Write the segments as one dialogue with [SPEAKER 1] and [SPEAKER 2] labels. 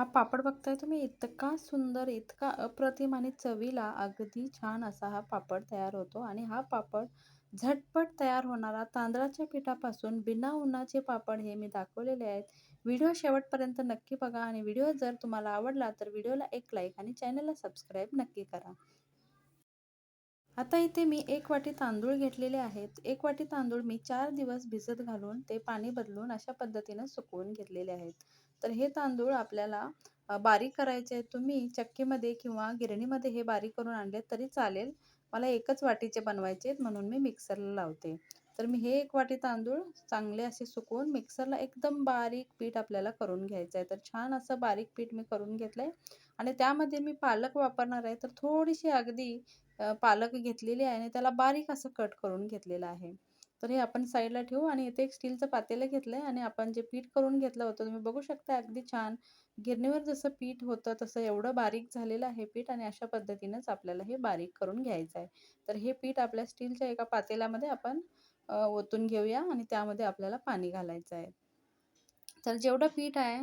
[SPEAKER 1] हा पापड बघताय तुम्ही, इतका सुंदर, इतका अप्रतिम आणि चवीला अगदी छान असा हा पापड तयार होतो. आणि हा पापड झटपट तयार होणारा तांदळाच्या पिठापासून बिना उन्हाचे पापड हे मी दाखवलेले आहेत. व्हिडिओ शेवटपर्यंत नक्की बघा आणि व्हिडिओ जर तुम्हाला आवडला तर व्हिडिओला एक लाईक आणि चॅनलला सबस्क्राईब नक्की करा. आता इथे मी 1 वाटी तांदूळ घेतलेले आहेत. 1 वाटी तांदूळ मी 4 दिवस भिजत घालून ते पाणी बदलून अशा पद्धतीनं सुकवून घेतलेले आहेत. तर हे तांदूळ आपल्याला बारीक करायचे आहेत. तुम्ही चक्कीमध्ये किंवा गिरणीमध्ये हे बारीक करून आणले तरी चालेल. मला एकच वाटीचे बनवायचे आहेत म्हणून मी मिक्सरला लावते. तर मी हे 1 वाटी तांदूळ चांगले असे सुकवून मिक्सरला एकदम बारीक पीठ आपल्याला करून घ्यायचं आहे. तर छान असं बारीक पीठ मी करून घेतलंय आणि त्यामध्ये मी पालक वापरणार आहे. तर थोडीशी अगदी पालक घेतलेली आहे आणि त्याला बारीक असं कट करून घेतलेलं आहे. तर हे आपण साईडला ठेवू आणि इथे एक स्टीलचं पातेलं घेतलंय आणि आपण जे पीठ करून घेतलं होतं तुम्ही बघू शकता अगदी छान गिरणीवर जसं पीठ होतं तसं एवढं बारीक झालेलं आहे पीठ आणि अशा पद्धतीनंच आपल्याला हे बारीक करून घ्यायचं आहे. तर हे पीठ आपल्या स्टीलच्या एका पातेल्यामध्ये आपण ओतून घेऊया आणि त्यामध्ये आपल्याला पाणी घालायचं आहे. तर जेवढं पीठ आहे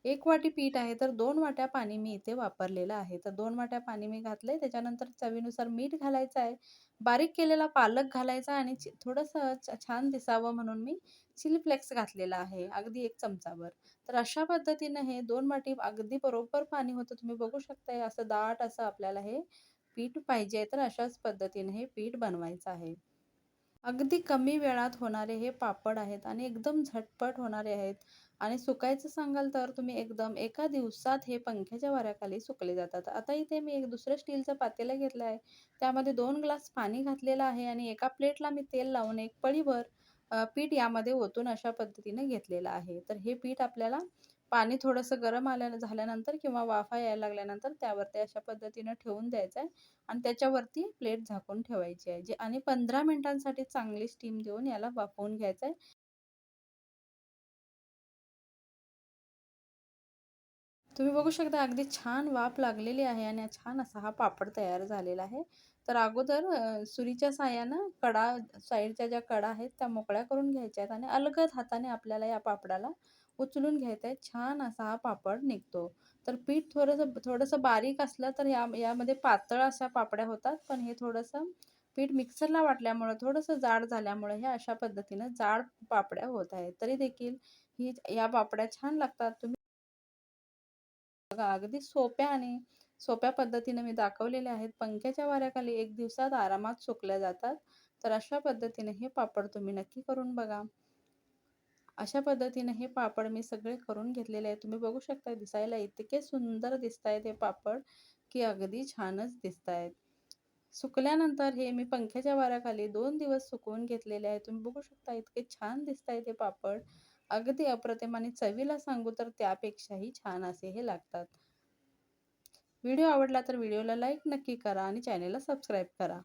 [SPEAKER 1] 1 वाटी पीठ आहे तर 2 वाट्या पाणी मी इथे वापरलेलं आहे. तर 2 वाट्या पाणी मी घातलंय. त्याच्यानंतर चवीनुसार मीठ घालायचं आहे. बारीक केलेला पालक घालायचा आणि थोडंसं छान दिसावं म्हणून मी चिली फ्लेक्स घातलेला आहे. अगदी 1 चमचाभर. तर अशा पद्धतीनं हे 2 वाटी अगदी बरोबर पाणी होतं. तुम्ही बघू शकता असं दाट असं आपल्याला हे पीठ पाहिजे. तर अशाच पद्धतीने हे पीठ बनवायचं आहे. अगदी कमी वेळात होणारे हे पापड आहेत आणि एकदम झटपट होणारे आहेत. आणि सुकायचं सांगाल तर तुम्ही एकदम एका दिवसात हे पंख्याच्या वाऱ्याखाली सुकले जातात. आता इथे मी एक दुसरं स्टीलचं पातेलं घेतलं आहे. त्यामध्ये 2 ग्लास पाणी घातलेलं आहे आणि एका प्लेटला मी तेल लावून एक पळीभर पीठ यामध्ये ओतून अशा पद्धतीने घेतलेलं आहे. तर हे पीठ आपल्याला पाणी थोडंसं गरम झाल्यानंतर किंवा वाफा यायला लागल्यानंतर त्यावर ते अशा पद्धतीनं ठेवून द्यायचं आहे आणि त्याच्यावरती प्लेट झाकून ठेवायची आहे. आणि 15 मिनिटांसाठी चांगली स्टीम देऊन याला वाफवून घ्यायचं आहे. तुम्ही बघू शकता अगदी छान वाफ लागलेली आहे आणि छान असा हा पापड तयार झालेला आहे. तर अगोदर सुरीच्या साहाय्यानं कडा साईडच्या ज्या कडा आहेत त्या मोकळ्या करून घ्यायच्या आहेत आणि अलगद हाताने आपल्याला या पापडाला उचलून घ्यायचं आहे. छान असा हा पापड निघतो. तर पीठ थोडंसं थोडंसं बारीक असलं तर यामध्ये पातळ अशा पापड्या होतात. पण हे थोडंसं पीठ मिक्सरला वाटल्यामुळं थोडंसं जाड झाल्यामुळे हे अशा पद्धतीनं जाड पापड्या होत आहेत. तरी देखील या पापड्या छान लागतात. तुम्ही बघा अगदी सोप्या पद्धतीने मी दाखवलेले आहेत. पंख्याच्या वाऱ्याखाली 1 दिवसात आरामात सुकल्या जातात. तर अशा पद्धतीने हे पापड तुम्ही नक्की करून बघा. अशा पद्धतीने हे पापड मी सगळे करून घेतलेले आहेत. तुम्ही बघू शकता दिसायला इतके सुंदर दिसतायत हे पापड, की अगदी छानच दिसतायत. सुकल्यानंतर हे मी पंख्याच्या वाऱ्याखाली 2 दिवस सुकवून घेतलेले आहेत. तुम्ही बघू शकता इतके छान दिसतायत हे पापड. अगदी अप्रतिम आणि चवीला सांगू तर त्यापेक्षाही छान असे हे लागतात. व्हिडिओ आवडला तर व्हिडिओला लाईक नक्की करा आणि चॅनेलला सबस्क्राईब करा.